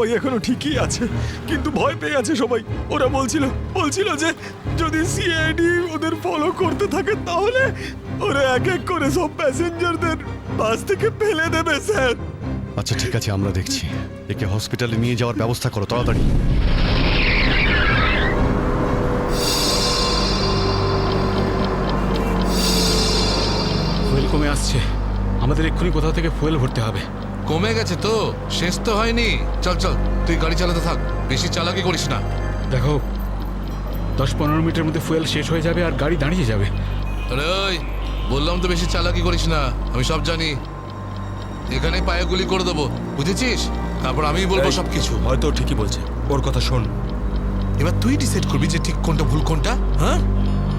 ওই এখনো ঠিকই আছে, কিন্তু ভয় পেয়ে আছে সবাই। ওরা বলছিল যে যদি সিআইডি ওদের ফলো করতে থাকে তাহলে ওরা এক এক করে সব প্যাসেঞ্জারদের বাস থেকে ফেলে দেবে স্যার। আচ্ছা ঠিক আছে, আমরা দেখছি। একে হসপিটালে নিয়ে যাওয়ার ব্যবস্থা করো তাড়াতাড়ি। ফুয়েল কমে আসছে, আমাদের এক্ষুনি কোথাও থেকে ফুয়েল ভরতে হবে। কমে গেছে তো, শেষ তো হয়নি। চল চল, তুই গাড়ি চালাতে থাক, বেশি চালাকি করিস না। দেখো 10-15 মিনিটের মধ্যে ফুয়েল শেষ হয়ে যাবে আর গাড়ি দাঁড়িয়ে যাবে। আরে ওই বললাম তো বেশি চালাকি করিস না, আমি সব জানি। এখানে পায়ে গুলি করে দেবো, বুঝেছিস? তারপর আমিই বলবো সবকিছু। হয়তো ঠিকই বলছে, ওর কথা শোন। এবার তুই ডিসাইড করবি যে ঠিক কোনটা ভুল কোনটা। হ্যাঁ,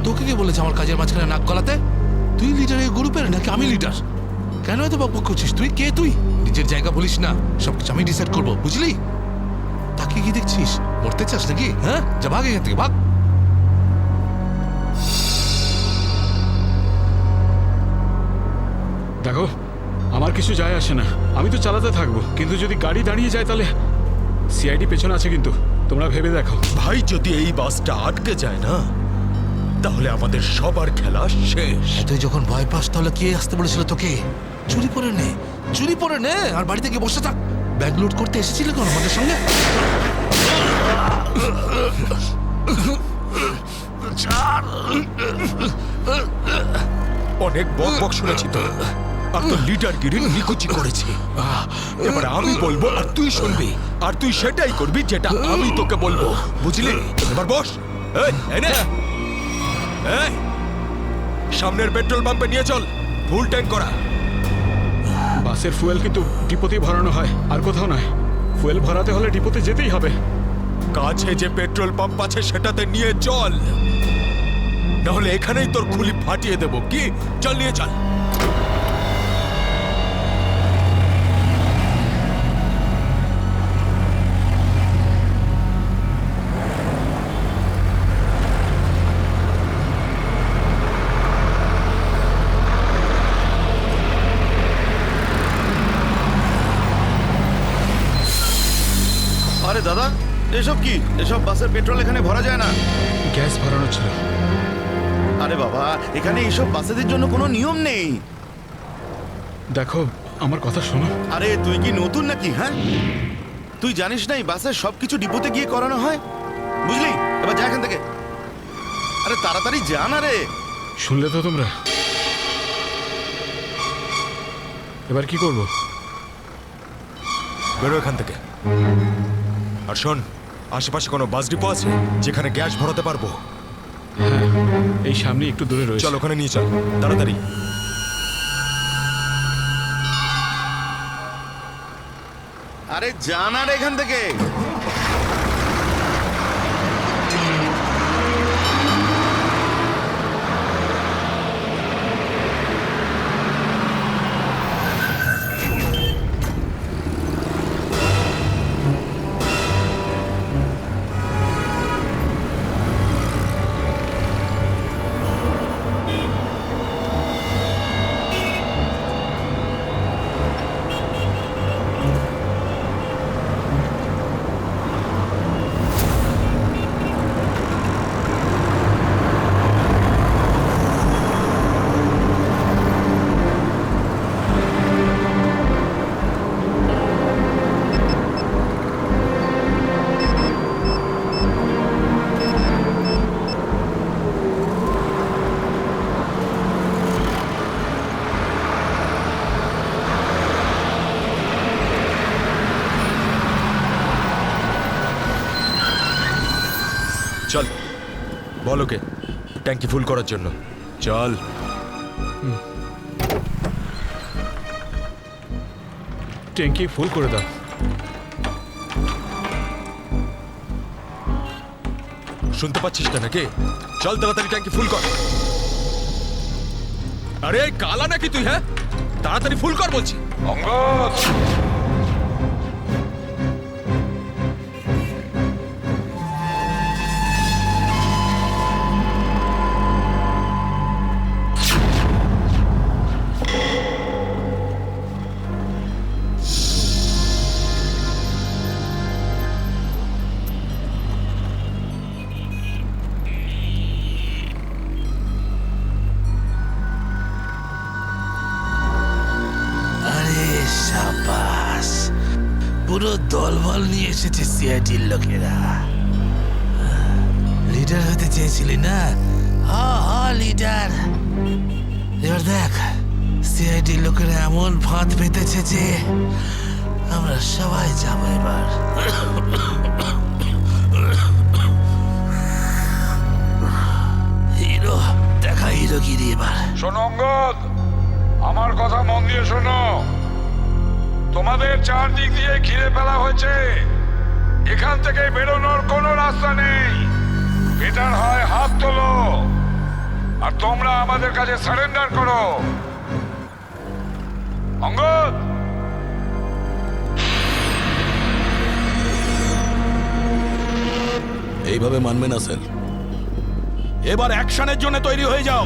তোকে কে বলেছে আমার কাজের মাঝখানে নাক গলাতে? তুই লিডার এই গ্রুপের নাকি আমি লিডার? কেন এত বকবক করছিস? তুই কে? তুই নিজের জায়গা বলিস না, সবকিছু আমি ডিসাইড করবো, বুঝলি? তাকে কি দেখছিস? মরতে চাস নাকি? হ্যাঁ, যা ভাগ এখান থেকে, ভাগ। দেখো আমার কিছু যায় আসে না, আমি তো চালাতে থাকবো, কিন্তু যদি গাড়ি দাঁড়িয়ে যায় তাহলে সিআইডি পেছনে আছে, কিন্তু তোমরা ভেবে দেখো। ভাই যদি এই বাসটা আটকে যায় না তাহলে আমাদের সবার খেলা শেষ। তুই যখন ভয় পাস তাহলে কে আসতে বলেছিল তোকে? চুরি করে নে আর বাড়িতে গিয়ে বসে থাক। ব্যাগ লোড করতে এসেছিলি কোন আমাদের সঙ্গে? অনেক বক শুনেছি তো, আর তো লিডারগিরি নিকুচি করেছি। এবার আমি বলবো আর তুই শুনবি, আর তুই সেটাই করবি যেটা আমি তোকে বলবো, বুঝলি? এবার বস। এই নে, এই সামনের পেট্রোল পাম্পে নিয়ে চল, ফুল ট্যাঙ্ক করা। বাসের ফুয়েল কিন্তু ডিপোতেই ভরানো হয়, আর কোথাও নয়। ফুয়েল ভরাতে হলে ডিপোতে যেতেই হবে। কাছে যে পেট্রোল পাম্প আছে সেটাতে নিয়ে চল, নাহলে এখানেই তোর খুলি ফাটিয়ে দেবো। কি? চল নিয়ে চল। আরে দাদা, এসব কি? এসব বাসের পেট্রোল এখানে ভরা যায় না। গ্যাস ভরানো ছিল। আরে বাবা, এখানে এইসব বাসেদের জন্য কোনো নিয়ম নেই। দেখো আমার কথা শোনো। আরে তুই কি নতুন নাকি? হ্যাঁ, তুই জানিস না এই বাসের সবকিছু ডিপোতে গিয়ে করানো হয়, বুঝলি? এবার যা এখান থেকে, আরে তাড়াতাড়ি যা না রে। শুনলে তো তোমরা? এবার কি করব? বেরো এখান থেকে। আর শোন, আশেপাশে কোনো বাস ডিপো আছে যেখানে গ্যাস ভরাতে পারবো? হ্যাঁ, এই সামনে একটু দূরে রয়েছে। চল ওখানে নিয়ে চল তাড়াতাড়ি। আরে যা না রে এখান থেকে। চল, বল ওকে ট্যাঙ্কি ফুল করার জন্য। চল। ট্যাঙ্কি ফুল করে দাও। শুনতে পাচ্ছিস না নাকি? চল তাড়াতাড়ি ট্যাঙ্কি ফুল কর। আরে কালা নাকি তুই? হ্যাঁ, তাড়াতাড়ি ফুল কর বলছি। অঙ্গদ, পুরো দলবল নিয়ে এসেছে সিআইডির লোকেরা। লিডার হতে চেয়েছিলি না? লিডার। এবার দেখ, সিআইডির লোকেরা এমন ফাঁদ পেতেছে যে আমরা সবাই যাবো এবার। হিরো দেখা, হিরোগিরি এবার। শোনো অঙ্গদ, আমার কথা মন দিয়ে শোনো। তোমাদের চারদিক দিয়ে ঘিরে ফেলা হয়েছে, এখান থেকে বেরোনোর কোনো রাস্তা নেই। বেটার হয় হাত তোলো আর তোমরা আমাদের কাছে সারেন্ডার করো। অঙ্গদ, এইভাবে মানবে না স্যার। এবার অ্যাকশনের জন্য তৈরি হয়ে যাও।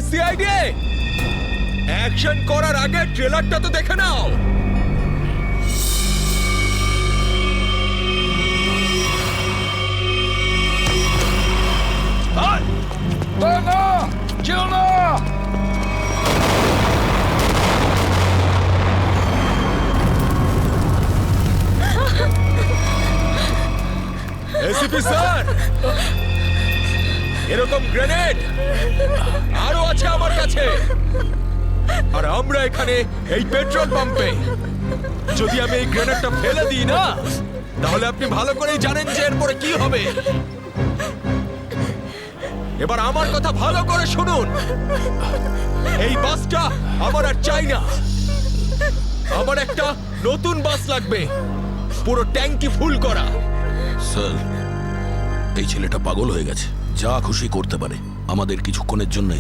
সিআইডি, অ্যাকশন করার আগে ট্রেলারটা তো দেখে নাও। না, কেউ না। এসিপি স্যার, এরকম গ্রেনেড আরো আছে আমার কাছে। আর আমরা এখানে এই পেট্রোল পাম্পে, যদি আমি এই গ্রেনেডটা ফেলে দিই না, তাহলে আপনি ভালো করেই জানেন যে এরপরে কি হবে। এবার আমার কথা ভালো করে শুনুন। এই বাসটা আমার আর চাই না। আমার একটা নতুন বাস লাগবে, পুরো ট্যাঙ্কি ফুল করা। স্যার, এই ছেলেটা পাগল হয়ে গেছে, যা খুশি করতে পারে আমাদের কিছুক্ষণের জন্য।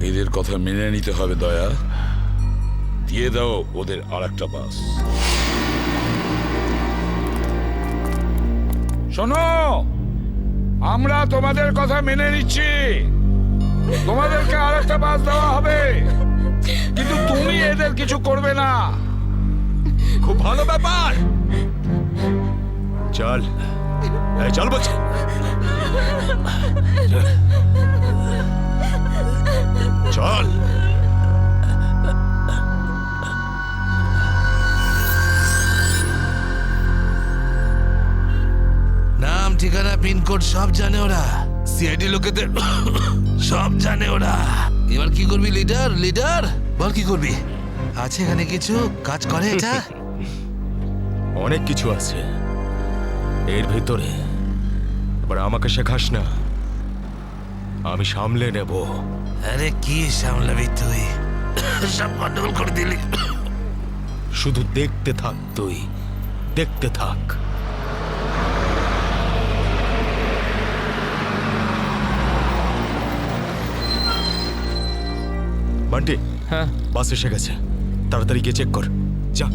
এদের কথা মেনে নিতে হবে দয়া। দিয়ে দাও ওদের আর একটা বাস। শোনো, আমরা তোমাদের কথা মেনে নিচ্ছি, তোমাদেরকে আর একটা বাস দেওয়া হবে, কিন্তু তুমি এদের কিছু করবে না। খুব ভালো ব্যাপার। চল, এই চল বলছি। চল। নাম, ঠিকানা, পিনকোড সব জানে ওরা। সিআইডি লোকেদের সব জানে ওরা। এবার কি করবি লিডার? লিডার বল, কি করবি? আছে এখানে কিছু কাজ করে এটা? অনেক কিছু আছে এর ভিতরে। এবার আমাকে শেখাস না, আমি সামলে নেব। আরে কি সামলাবি তুই? সব গন্ডগোল করে দিলি। শুধু দেখতে থাক, তুই দেখতে থাক। বান্টি, হ্যাঁ বাস এসে গেছে, তাড়াতাড়ি গিয়ে চেক কর। যা।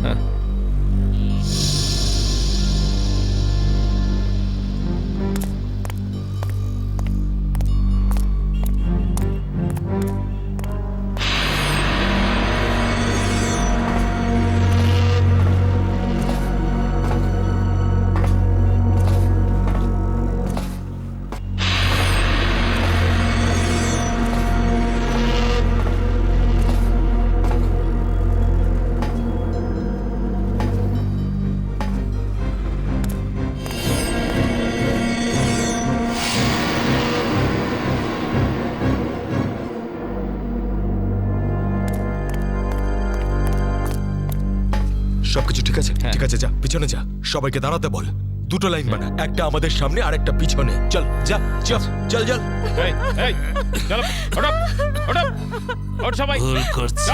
সবকিছু ঠিক আছে? ঠিক আছে, যা পিছনে যা, সবাইকে দাঁড়াতে বল। দুটো লাইন বানা, একটা আমাদের সামনে আর একটা পিছনে। চল যা, চল চল চল। এই এই চলো, ওঠ ওঠ ওঠ সবাই। ভুল করছে,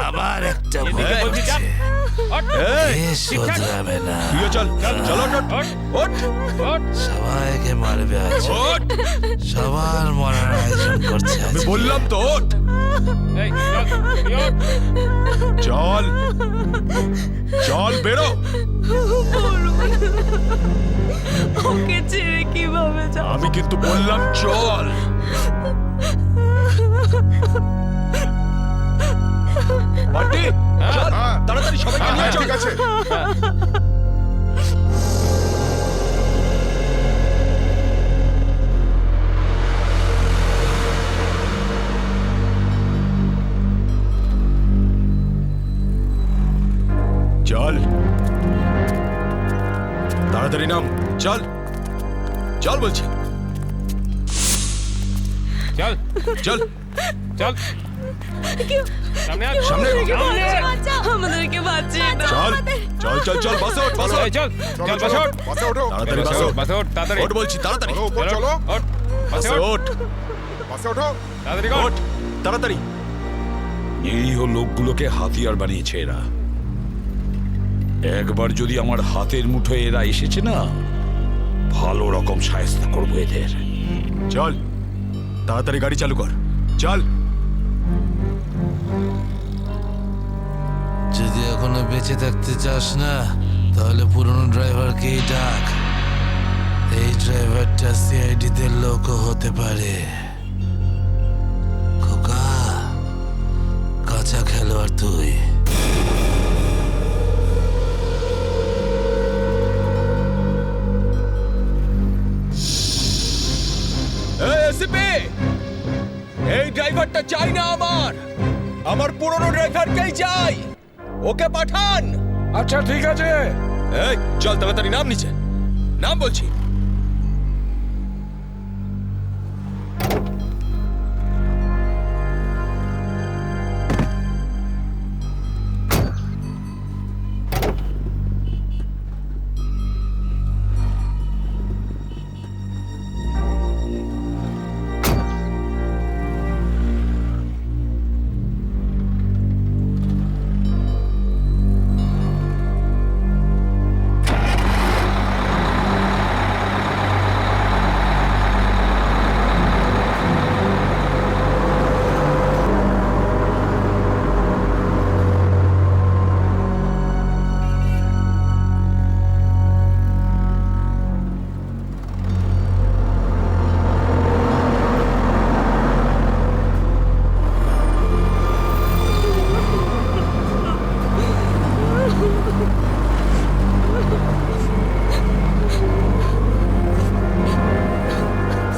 আবার একটা ভুল এদিকে বলছি, যা। করছে। ওঠ এই, এ শোধরাবে না। তুইও চল, চল ওঠ, ওঠ ওঠ, ওঠ। সবাইকে মারবে আজ। ওঠ। সবার মরার আয়োজন করছে আজ। আমি বললাম তো ওঠ। এই চল, তুই ওঠ। চল চল, বেরো। ওকে ছেড়ে কিভাবে যাব? আমি কিন্তু বললাম চল। বান্টি, চল, তাড়াতাড়ি সবাইকে নিয়ে চল। ঠিক আছে। চল চল বলছি, চল চল চল সামনে আয়। সামনে আমাদেরকে বাঁচিয়ে দাও। চল চল চল চল বাসে ওঠ, বাসে এই, ওঠ। চল চল বাসে ওঠ। বাসে ওঠো তাড়াতাড়ি বাসে ওঠ। বাসে ওঠ, তাড়াতাড়ি ওঠ বলছি, তাড়াতাড়ি চলো উপর চলো ওঠ, বাসে বাসে ওঠ, ওঠ, বাসে ওঠো তাড়াতাড়ি কর। ওঠ তাড়াতাড়ি। নিরীহ লোকগুলোকে হাতিয়ার বানিয়েছে এরা। একবার যদি আমার হাতের মুঠোয় এরা এসেছে না, ভালো রকম সায়স্তা করবো এদের। চল তাড়াতাড়ি গাড়ি চালু কর, চল। যদি এখনো বেঁচে থাকতে চাস না তাহলে পুরনো ড্রাইভারকেই ডাক। এই ড্রাইভারটা সিআইডি তে লোকও হতে পারে। খোকা, কাঁচা খেলোয়াড় তুই। এই এসিপি, এই ড্রাইভারটা চাই না আমার পুরনো ড্রাইভারকেই চাই, ওকে পাঠান। আচ্ছা ঠিক আছে এই চল তাড়াতাড়ি নাম নিচে, নাম বলছি।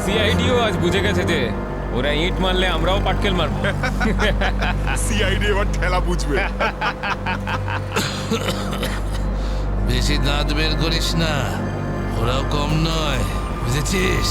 সিআইডিও আজ বুঝে গেছে যে ওরা ইট মারলে আমরাও পাটকেল মারবো। সিআইডি এবার ঠেলা বুঝবে বেশি দাঁত বের করিস না, ওরাও কম নয়, বুঝেছিস?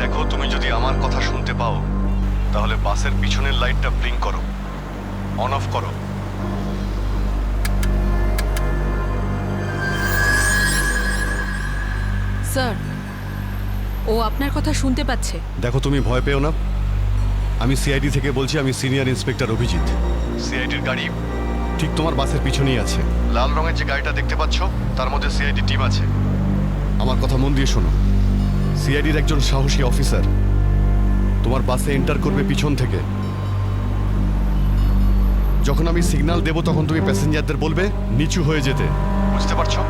দেখো, তুমি যদি আমার কথা শুনতে পাও তাহলে বাসের পিছনের লাইটটা ব্লিঙ্ক করো, অন অফ করো। স্যার, ও আপনার কথা শুনতে পাচ্ছে। দেখো, তুমি ভয় পেও না, আমি সিআইডি থেকে বলছি। আমি সিনিয়র ইন্সপেক্টর অভিজিৎ। সিআইডির গাড়ি ঠিক তোমার বাসের পিছনেই আছে। লাল রঙের যে গাড়িটা দেখতে পাচ্ছ তার মধ্যে সিআইডি টিম আছে। আমার কথা মন দিয়ে শোনো, সিআইডির একজন সাহসী অফিসার তোমার বাসে এন্টার করবে পিছন থেকে। যখন আমি সিগন্যাল দেব তখন তুমি প্যাসেঞ্জারদের বলবে নিচু হয়ে যেতে, বুঝতে পারছো?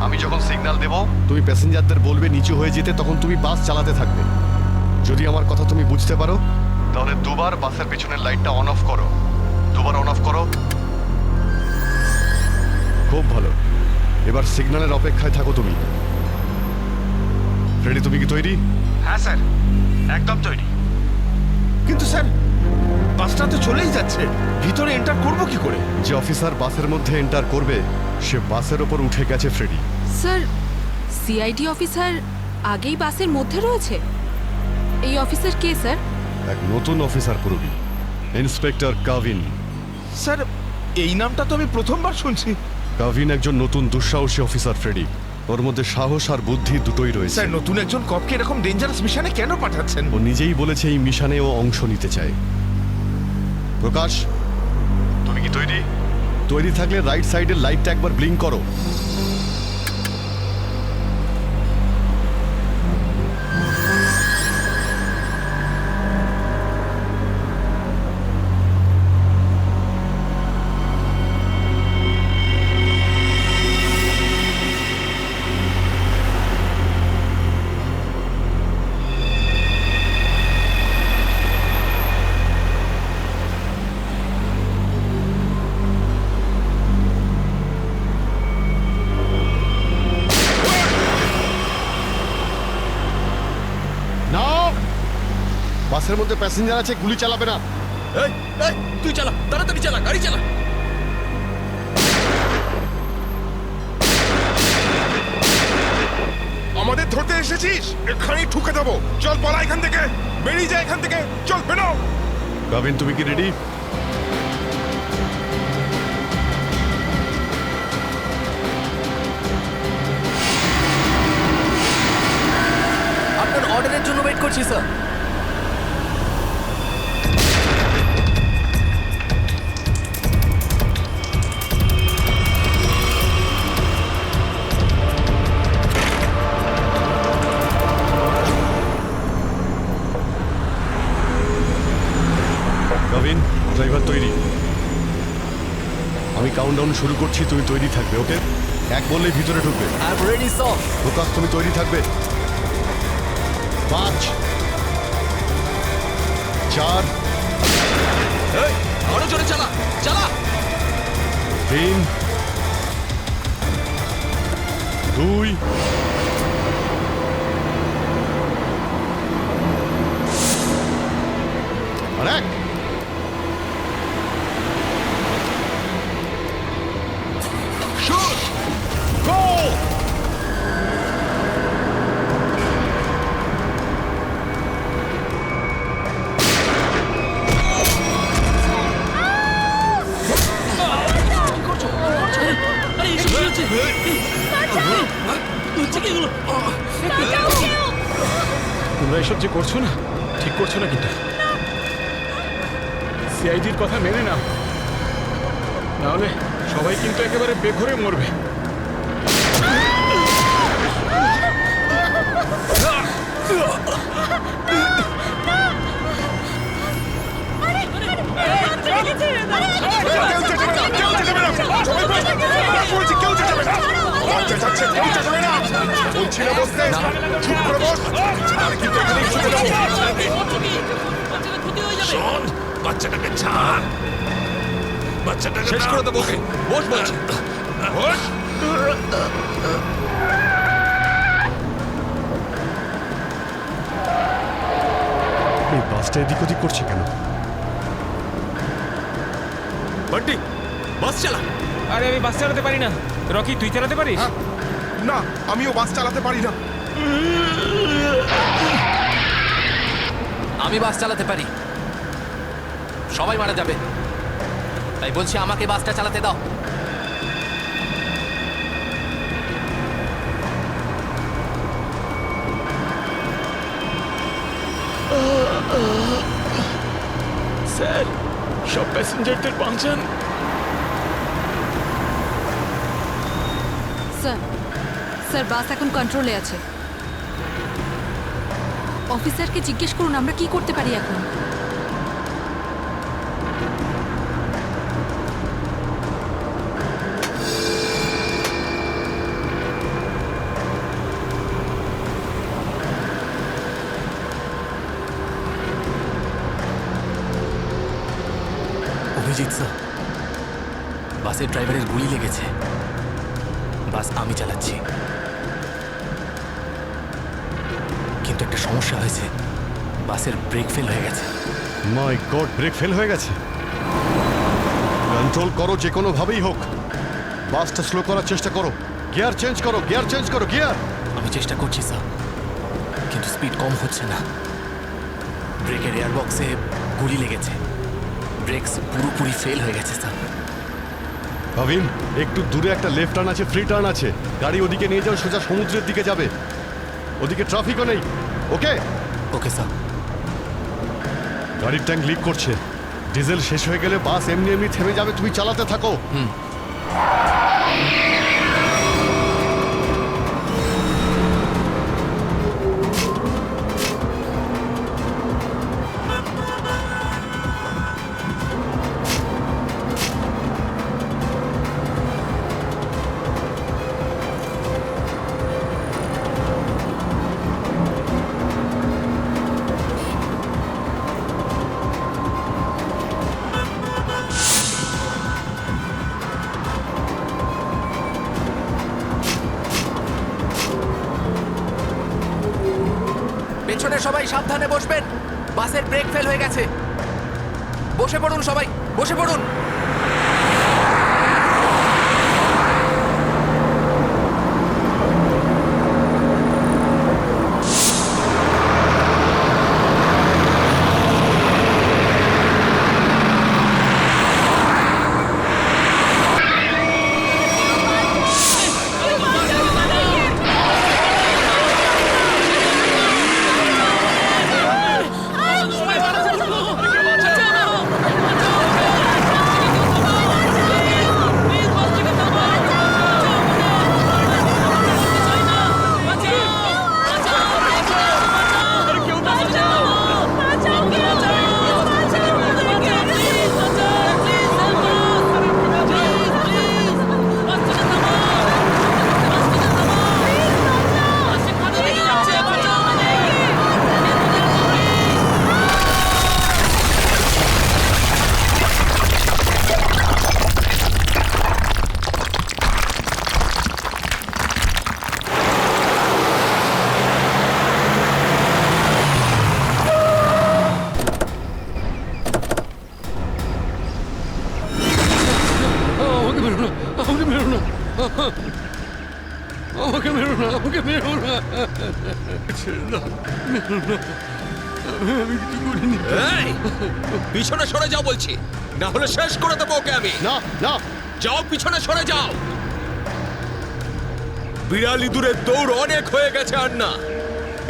আমি যখন সিগন্যাল দেব তুমি প্যাসেঞ্জারদের বলবে নিচু হয়ে যেতে, তখন তুমি বাস চালাতে থাকবে। যদি আমার কথা তুমি বুঝতে পারো তাহলে দুবার বাসের পিছনের লাইটটা অন অফ করো, দুবার অন অফ করো। খুব ভালো, এবার সিগন্যালের অপেক্ষায় থাকো তুমি। ফ্রেডি, তুমি কি তৈরি? হ্যাঁ স্যার, একদম তৈরি। কিন্তু স্যার, বাসটা তো চলেই যাচ্ছে, ভিতরে এন্টার করবো কি করে? যে অফিসার বাসের মধ্যে এন্টার করবে সে বাসের ওপর উঠে গেছে ফ্রেডি। স্যার, সিআইডি অফিসার আগেই বাসের মধ্যে রয়েছে। এই অফিসার কে স্যার? এক নতুন অফিসার পুরবি, ইন্সপেক্টর কাভিন। স্যার, এই নামটা তো আমি প্রথমবার শুনছি। কাভিন একজন নতুন দুঃসাহসী অফিসার ফ্রেডি। ওর মধ্যে সাহস আর বুদ্ধি দুটোই রয়েছে। স্যার নতুন একজন কপকে এরকম ডেঞ্জারাস মিশনে কেন পাঠাচ্ছেন? ও নিজেই বলেছে এই মিশনে ও অংশ নিতে চায়। প্রকাশ, তুমি কি তৈরি? তৈরি থাকলে রাইট সাইডের লাইটটা একবার ব্লিঙ্ক করো। নাও, বাসের মধ্যে প্যাসেঞ্জার আছে, গুলি চালাবে না। এই এই তুই চালা, তাড়াতাড়ি চালা, গাড়ি চালা। আমাদের ধরতে এসেছিস? এখানেই ঠুকে দেবো। চল পালা এখান থেকে, বেরিয়ে যায় এখান থেকে, চল বেরো। গাভিন, তুমি কি রেডি? আপনার অর্ডারের জন্য ওয়েট করছি স্যার। গাভিন, ড্রাইভার তৈরি। আমি কাউন্টডাউন শুরু করছি, তুমি তৈরি থাকবে, ওকে? এক বললেই ভিতরে ঢুকবে। I am ready sir. Prakash, তুমি তৈরি থাকবে। 5 4 এই আরো জোরে চালা, চালা। 3 2 আর 1। শুট, গো! তোমরা এসব যে করছো না, ঠিক করছো না কিন্তু। সিআইডির কথা মেনে নাও, নাহলে সবাই কিন্তু একেবারে বেঘরে মরবে। বলছি না বসতে, চুপ করে বস। আর কিন্তু এখানেই ছুটে যাবো। শোন, বাচ্চাটাকে ছাড়। বাচ্চাটাকে শেষ করে দেবো ওকে। বস বলছি। বস। এই বাসটা এদিক ওদিক করছে কেন? বান্টি, বাস চালা। আরে আমি বাস চালাতে পারি না। রকি তুই চালাতে পারিস? না, আমিও বাস চালাতে পারি না। আমি বাস চালাতে পারি, সবাই মারা যাবে, তাই বলছি আমাকে বাসটা চালাতে দাও। স্যার, সব প্যাসেঞ্জারদের বাঁচান। স্যার, স্যার বাস এখন কন্ট্রোলে আছে। অফিসারকে জিজ্ঞেস করুন আমরা কি করতে পারি এখন। অভিজিৎ স্যার, বাসের ড্রাইভারের গুলি লেগেছে। বাস আমি চালাচ্ছি, কিন্তু একটা সমস্যা হয়েছে। বাসের ব্রেক ফেল হয়ে গেছে। মাই গড, ব্রেক ফেল হয়ে গেছে। কন্ট্রোল করো যে কোনো ভাবেই হোক। বাসটা স্লো করার চেষ্টা করো। গিয়ার চেঞ্জ করো, গিয়ার চেঞ্জ করো, গিয়ার। আমি চেষ্টা করছি স্যার, কিন্তু স্পিড কম হচ্ছে না। ব্রেকের এয়ার বক্সে গুলি লেগেছে। ব্রেকস পুরোপুরি ফেল হয়ে গেছে স্যার। ভাবিন, একটু দূরে একটা লেফট টার্ন আছে, ফ্রি টার্ন আছে। গাড়ি ওদিকে নিয়ে যাও, সোজা সমুদ্রের দিকে যাবে। ওদিকে ট্রাফিকও নেই। ওকে ওকে স্যার। গাড়ির ট্যাঙ্ক লিক করছে। ডিজেল শেষ হয়ে গেলে বাস এমনি এমনি থেমে যাবে, তুমি চালাতে থাকো। পেছনে সবাই সাবধানে বসবেন, বাসের ব্রেক ফেল হয়ে গেছে। বসে পড়ুন সবাই, বসে পড়ুন। এই, পিছনে সরে যাও বলছি, না হলে শেষ করে দেবো ওকে আমি। না না, যাও, পিছনে সরে যাও। বিড়াল ইঁদুরের দৌড় অনেক হয়ে গেছে আর না।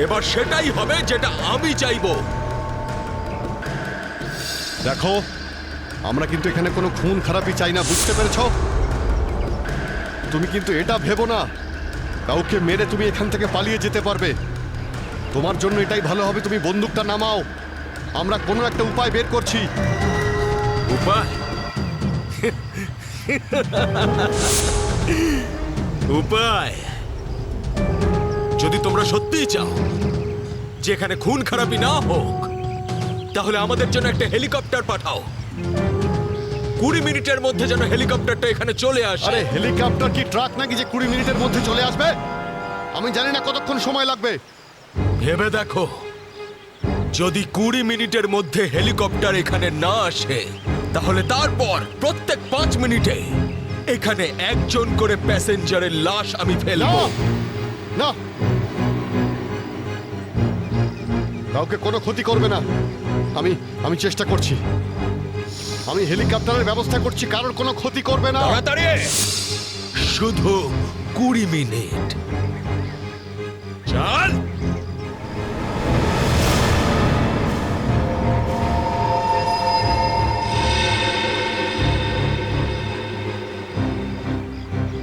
এবার সেটাই হবে যেটা আমি চাইবো। দেখো, আমরা কিন্তু এখানে কোনো খুন খারাপি চাই না, বুঝতে পেরেছো? তুমি কিন্তু এটা ভেবো না কাউকে মেরে তুমি এখান থেকে পালিয়ে যেতে পারবে। তোমার জন্য এটাই ভালো হবে, তুমি বন্দুকটা নামাও। আমরা কোনো একটা উপায় বের করছি। উপায়? উপায়? যদি তোমরা সত্যিই চাও যেখানে খুন খারাপি না হোক, তাহলে আমাদের জন্য একটা হেলিকপ্টার পাঠাও। 20 মিনিটের মধ্যে যেন হেলিকপ্টারটা এখানে চলে আসে। আরে হেলিকপ্টার কি ট্রাক নাকি যে 20 মিনিটের মধ্যে চলে আসবে? আমি জানি না কতক্ষণ সময় লাগবে। ভেবে দেখো, যদি 20 মিনিটের মধ্যে হেলিকপ্টার এখানে না আসে, তাহলে তারপর প্রত্যেক 5 মিনিটে এখানে একজন করে প্যাসেঞ্জারের লাশ আমি ফেলবো। না, কাউকে কোনো ক্ষতি করবে না। আমি চেষ্টা করছি। আমি হেলিকপ্টারের ব্যবস্থা করছি, কারোর কোনো ক্ষতি করবে না। তাড়াতাড়ি, শুধু 20 মিনিট। চল।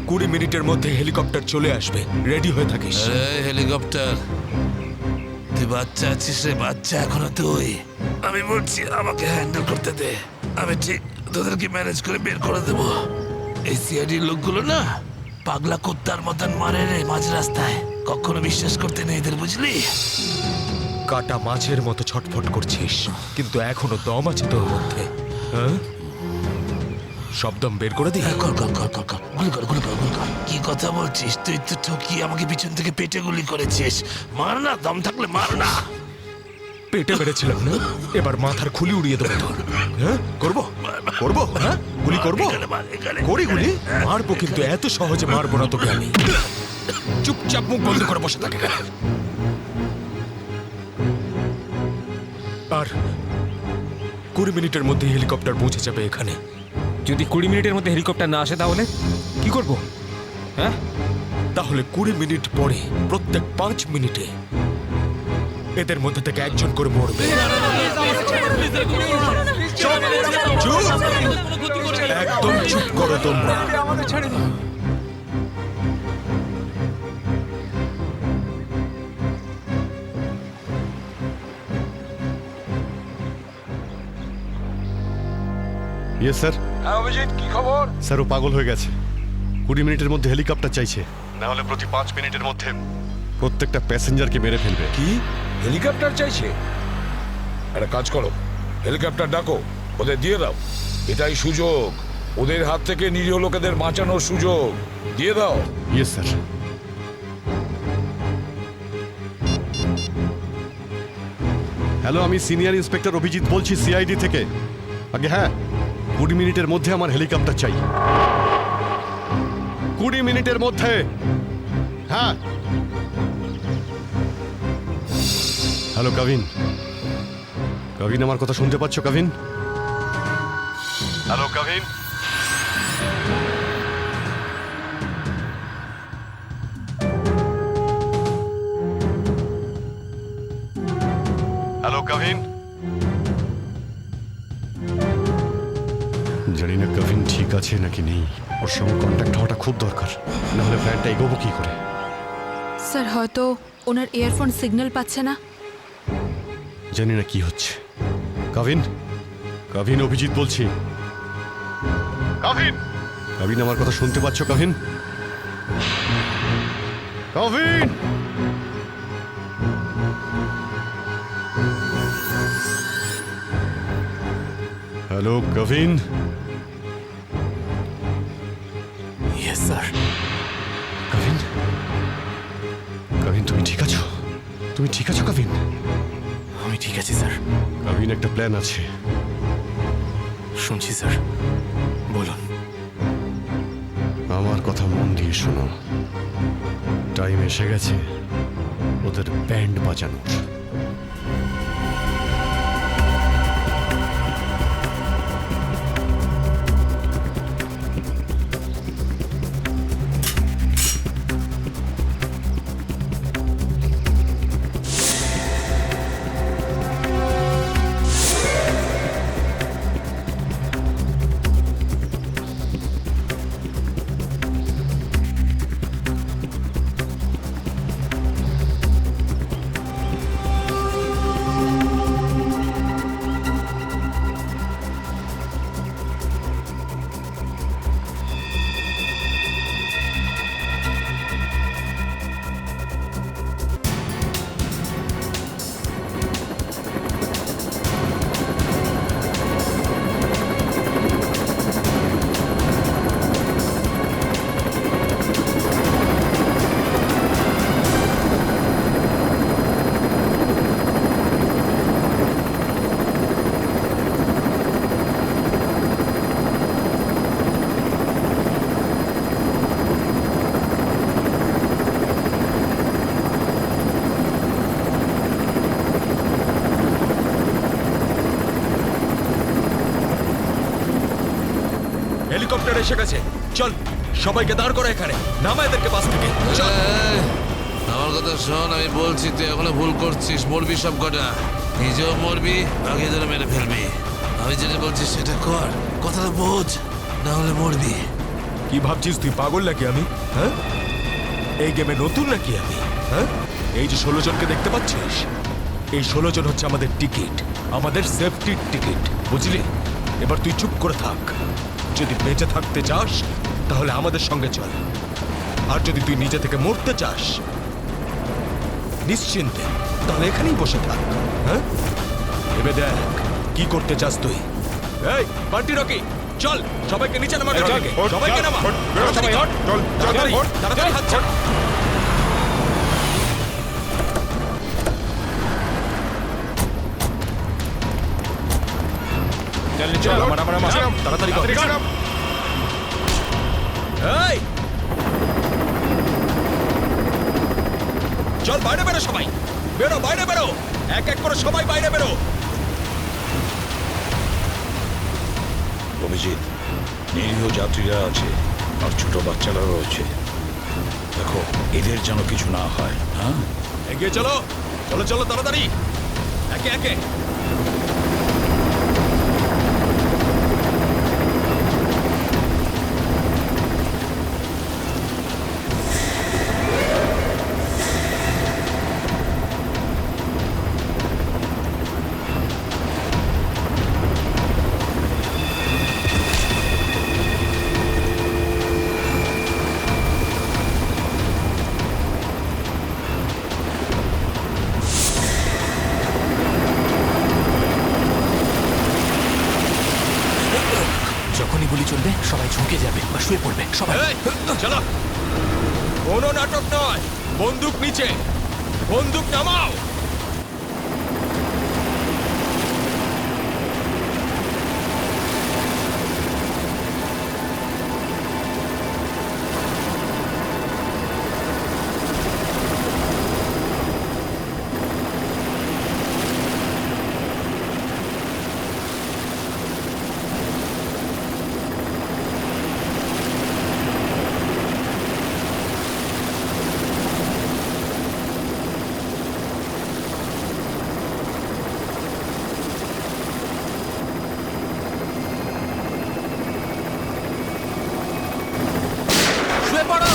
কুড়ি মিনিটের মধ্যে হেলিকপ্টার চলে আসবে, রেডি হয়ে থাকিস। হেলিকপ্টার, তুই বাচ্চা আছিস রে, বাচ্চা এখনো তুই। আমি বলছি আমাকে হ্যান্ডেল করতে দে, আমি ঠিক তোদেরকে ম্যানেজ করে বের করে দেবো। এই সিআইডির লোকগুলো না পাগলা কুত্তার মতন মারে রে মাঝ রাস্তায়, কখনো বিশ্বাস করতে নেই এদের, বুঝলি? কাটা মাছের মতো ছটফট করছিস, কিন্তু এখনো দম আছে তোর মধ্যে। হ্যাঁ, সব দম বের করে দি। কর কর কর কর কর, গুলি কর গুলি কর গুলি কর। কি কথা বলছিস? তুই তো ঠকিয়ে আমাকে পিছন থেকে পেটে গুলি করেছিস। মার না, দম থাকলে মার না। পেটে মেরেছিলাম না, এবার মাথার খুলি উড়িয়ে দেবো তোর। হ্যাঁ, করবো করবো, হ্যাঁ গুলি করবো, করি গুলি। মারবো, কিন্তু এত সহজে মারবো না তোকে আমি। চুপচাপ মুখ বন্ধ করে বসে থাকে। আর 20 মিনিটের মধ্যে হেলিকপ্টার পৌঁছে যাবে এখানে। যদি 20 মিনিটের মধ্যে হেলিকপ্টার না আসে তাহলে কি করব? হ্যাঁ, তাহলে 20 মিনিট পরে প্রত্যেক 5 মিনিটে এদের মধ্যে থেকে একজন করে মরবে। চুপ! একদম চুপ করো তোমরা। Yes sir. হ্যাঁ অভিজিৎ, কি খবর? স্যার ও পাগল হয়ে গেছে। 20 মিনিটের মধ্যে হেলিকপ্টার চাইছে, না হলে প্রতি 5 মিনিটের মধ্যে প্রত্যেকটা প্যাসেঞ্জারকে মেরে ফেলবে। কি হেলিকপ্টার চাইছে? একটা কাজ করো, হেলিকপ্টার ডাকো, ওদের দিয়ে দাও। এটাই সুযোগ, ওদের হাত থেকে নিরীহ লোকেদের বাঁচানোর সুযোগ। দিয়ে দাও। Yes sir. হ্যালো, আমি সিনিয়র ইন্সপেক্টর অভিজিৎ বলছি সিআইডি থেকে। আগে হ্যাঁ, 20 মিনিটের মধ্যে আমার হেলিকপ্টার চাই। 20 মিনিটের মধ্যে। হ্যাঁ। হ্যালো কাভিন। কাভিন, আমার কথা শুনতে পাচ্ছ কাভিন? হ্যালো কাভিন। হ্যালো কাভিন। জানি না কাভিন ঠিক আছে নাকি নেই। ওর সঙ্গে কন্ট্যাক্ট হওয়াটা খুব দরকার, না হলে প্ল্যানটা এগোবো কি করে? স্যার হয়তো ওনার ইয়ারফোন সিগন্যাল পাচ্ছে না। জানি না কি হচ্ছে। কাভিন, কাভিন, অভিজিৎ বলছি। কাভিন, কাভিন, আমার কথা শুনতে পাচ্ছ Kavin? Kavin! Hello Kavin. Yes sir. Kavin, Kavin, তুমি ঠিক আছো? তুমি ঠিক আছো কাভিন? আমি ঠিক আছি স্যার। কাভিন, একটা প্ল্যান আছে। শুনছি স্যার, বলুন। আমার কথা মন দিয়ে শোনো। টাইম এসে গেছে ওদের ব্যান্ড বাজানোর। হেলিকপ্টার এসে গেছে। চল, সবাইকে দাঁড় করো এখানে। নামা এদেরকে বাস থেকে। চল। আমার কথা শোন, আমি বলছি তুই এখনো ভুল করছিস। মরবি সব কটা, নিজেও মরবি, আগে ধরে মেরে ফেলবি। আমি যেটা বলছি সেটা কর, কথাটা বোঝ, না হলে মরবি। কি ভাবছিস তুই পাগল নাকি আমি? হ্যাঁ, এই গেমে নতুন নাকি আমি? হ্যাঁ, এই যে 16 জনকে দেখতে পাচ্ছিস, এই 16 জন হচ্ছে আমাদের টিকিট, আমাদের সেফটির টিকিট, বুঝলি? এবার তুই চুপ করে থাক। যদি বেঁচে থাকতে চাস তাহলে আমাদের সঙ্গে চল, আর যদি তুই নিজে থেকে মরতে চাস নিশ্চিন্তে, তাহলে এখানেই বসে থাক। হ্যাঁ, এবার দেখ কি করতে চাস তুই। এই বান্টি রকি, চল সবাইকে নিচে নামা। সবাইকে নামা। সবাই হট, চল চল চল, হট, তাড়াতাড়ি হাত ছাড়। চল, তাড়াতাড়ি কর। এই চল, বাইরে বেরো সবাই, বেরো বাইরে বেরো, এক এক করে সবাই বাইরে বেরো। অভিজিৎ, নিরীহ যাত্রীরা আছে আর ছোট বাচ্চারা রয়েছে। দেখো এদের যেন কিছু না হয়। হ্যাঁ, এগিয়ে চলো, চলো চলো তাড়াতাড়ি, একে একে। যখনই গুলি চলবে সবাই ঝুঁকে যাবে বা শুয়ে পড়বে সবাই। এই, চলো, কোনো নাটক নয়, বন্দুক নিচে, বন্দুক নামাও। শুয়ে পড়ো।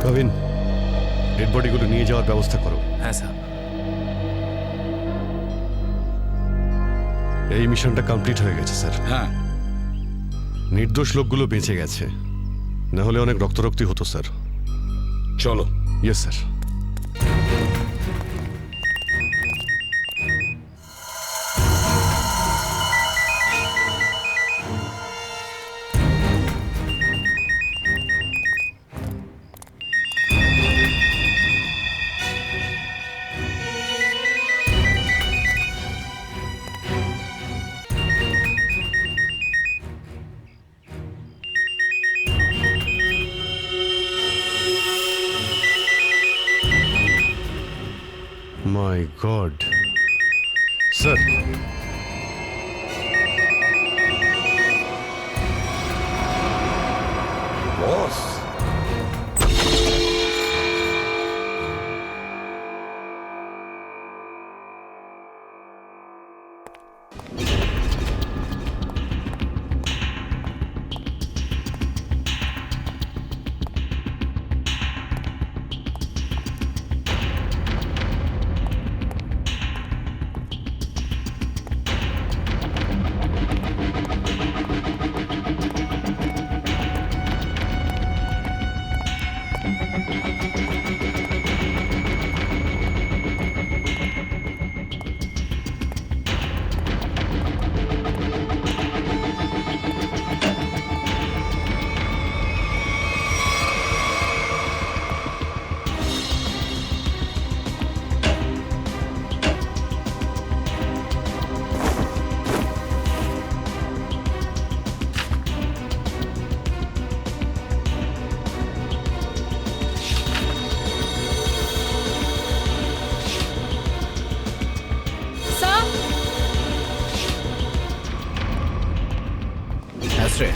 কবিন, ডেড বডিগুলো নিয়ে যাওয়ার ব্যবস্থা করো। হ্যাঁ স্যার। এই মিশনটা কমপ্লিট হয়ে গেছে স্যার। হ্যাঁ, নির্দোষ লোকগুলো বেঁচে গেছে, না হলে অনেক রক্তারক্তি হতো স্যার। চলো। Yes sir. My God sir, boss, আশ্রে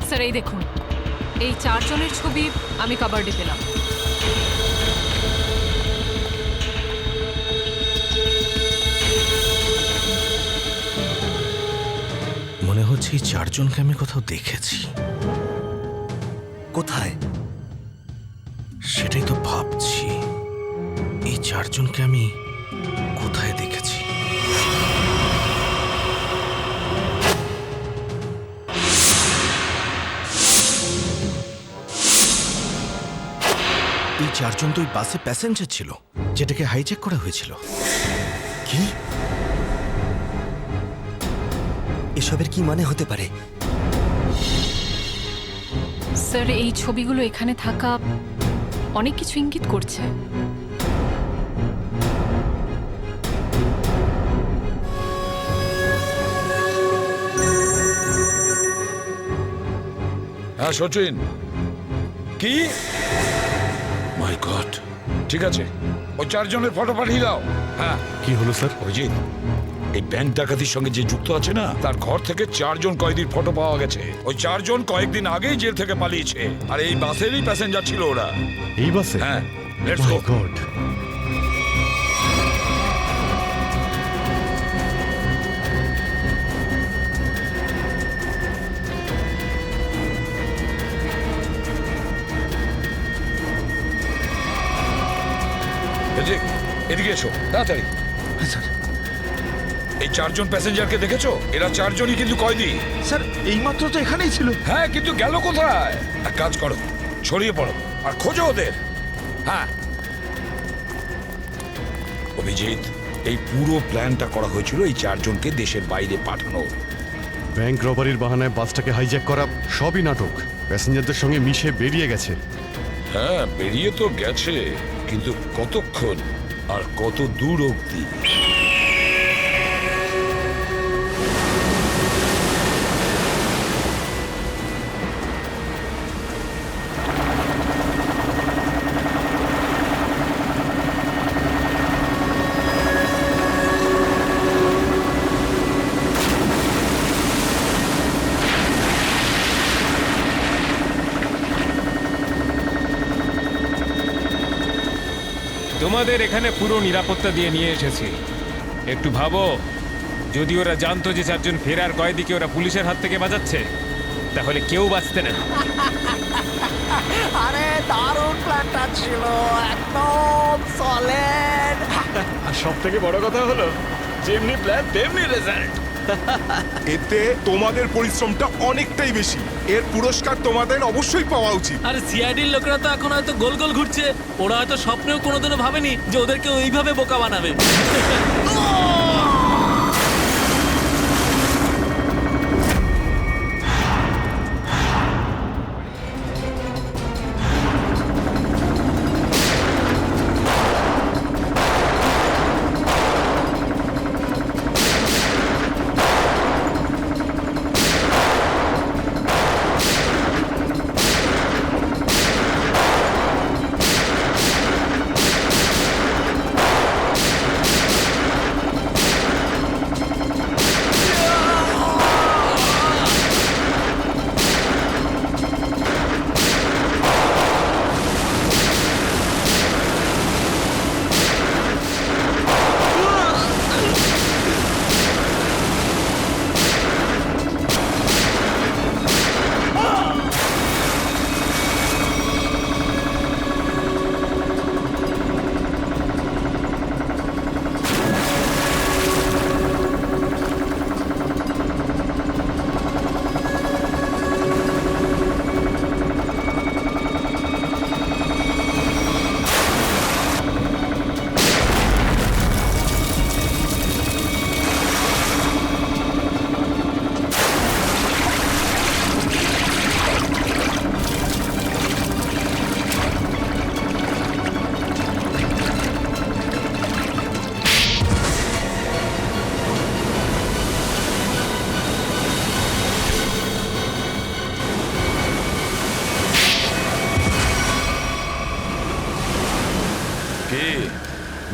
স্যার এই দেখুন, এই 4 জনের ছবি আমি কাবার্ডে পেলাম। মনে হচ্ছে এই 4 জনকে আমি কোথাও দেখেছি। কোথায় সেটাই তো ভাবছি। এই 4 জনকে আমি কোথায় দেখেছি? এই চারজন তো ওই বাসে প্যাসেঞ্জার ছিল যেটাকে হাইজ্যাক করা হয়েছিল। কি এসবের কি মানে হতে পারে? স্যার, এই ছবিগুলো এখানে থাকা অনেক কিছু ইঙ্গিত করছে। হ্যাঁ সচিন, কি? মাই গড, ঠিক আছে, ওই চারজনের ফটো পাঠিয়ে দাও। হ্যাঁ, কি হলো স্যার? অভিজিৎ, এই ব্যাংক ডাকাতির সঙ্গে যে যুক্ত আছে না, তার ঘর থেকে 4 জন কয়েদির ফটো পাওয়া গেছে। ওই 4 জন কয়েকদিন আগেই জেল থেকে পালিয়েছে, আর এই বাসেরই প্যাসেঞ্জার ছিল ওরা। এই বাসে? হ্যাঁ, লেটস গো। গড, এদিকে এসো তাড়াতাড়ি। এই 4 জন প্যাসেঞ্জারকে দেখেছো? এরা 4 জনই কিন্তু কয়েদি। স্যার এইমাত্র তো এখানেই ছিল। হ্যাঁ, কিন্তু গেল কোথায়? এক কাজ করো, ছড়িয়ে পড়ো আর খোঁজো ওদের। হ্যাঁ অভিজিৎ, এই পুরো প্ল্যানটা করা হয়েছিল এই 4 জনকে দেশের বাইরে পাঠানো। ব্যাংক রবারির বাহানায় বাসটাকে হাইজ্যাক করা সবই নাটক। প্যাসেঞ্জারদের সঙ্গে মিশে বেরিয়ে গেছে। হ্যাঁ, বেরিয়ে তো গেছে, কিন্তু কতক্ষণ আর কত দূর অবধি? তোমাদের এখানে পুরো নিরাপত্তা দিয়ে নিয়ে এসেছি। একটু ভাবো, যদি ওরা জানতো যে 4 জন ফেরার কয়েদিকে ওরা পুলিশের হাত থেকে বাঁচাচ্ছে, তাহলে কেউ বাঁচতে না। আরে দারুণ প্ল্যানটা ছিল, একদম সলিড। আর সব থেকে বড় কথা হলো, যেমনি প্ল্যান তেমনি রেজাল্ট। এতে তোমাদের পরিশ্রমটা অনেকটাই বেশি। এর পুরস্কার তোমাদের অবশ্যই পাওয়া উচিত। আর সিআইডির লোকেরা তো এখন হয়তো গোল গোল ঘুরছে। ওরা হয়তো স্বপ্নেও কোনোদিনও ভাবেনি যে ওদেরকে ওইভাবে বোকা বানাবে।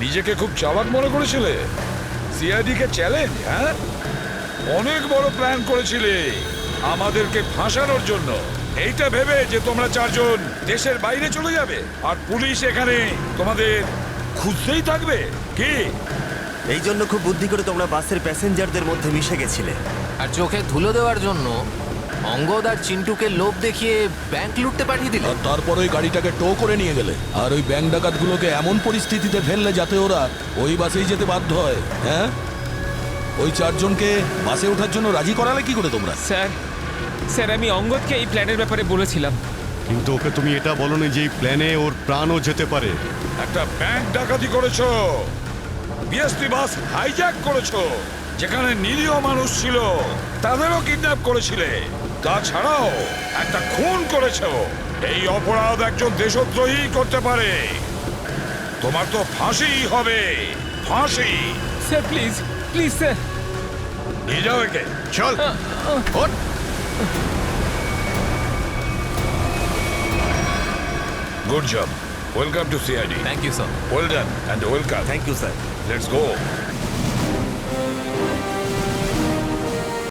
নিজেকে খুব চালাক মনে করেছিলে? সিআইডি কে চ্যালেঞ্জ? হ্যাঁ, অনেক বড় প্ল্যান করেছিলে আমাদেরকে ফাঁসানোর জন্য। এইটা ভেবে যে তোমরা 4 জন দেশের বাইরে চলে যাবে আর পুলিশ এখানে তোমাদের খুঁজতেই থাকবে কি? এই জন্য খুব বুদ্ধি করে তোমরা বাসের প্যাসেঞ্জারদের মধ্যে মিশে গেছিলে। আর চোখে ধুলো দেওয়ার জন্য অঙ্গদ আর চিন্টুকে লোভ দেখিয়ে ব্যাংক লুটতে পাঠিয়ে দিলে। আর তারপর ওই গাড়িটাকে টো করে নিয়ে গেলে, আর ওই ব্যাংক ডাকাতগুলোকে এমন পরিস্থিতিতে ফেললে যাতে ওরা ওই বাসেই যেতে বাধ্য হয়। হ্যাঁ, ওই 4 জনকে বাসে ওঠার জন্য রাজি করালে কি করে তোমরা? স্যার, আমি অঙ্গদকে এই প্ল্যানের ব্যাপারে বলেছিলাম, কিন্তু ওকে তুমি এটা বলনি যে এই প্ল্যানে ওর প্রাণও যেতে পারে। একটা ব্যাংক ডাকাতি করেছো, বিএসপি বাস হাইজ্যাক করেছো, যেখানে নিরীহ মানুষ ছিল তাদেরও কিডন্যাপ করেছিলে, তাছাড়াও একটা খুন করেছো। এই অপরাধ একজন দেশদ্রোহী করতে পারে। তোমার তো ফাঁসি হবে, ফাঁসি। Sir please please sir. নিয়ে যাও একে, চল। ওঠ। Good job. Welcome to CID. Thank you sir. Well done and welcome. Thank you sir. Let's go.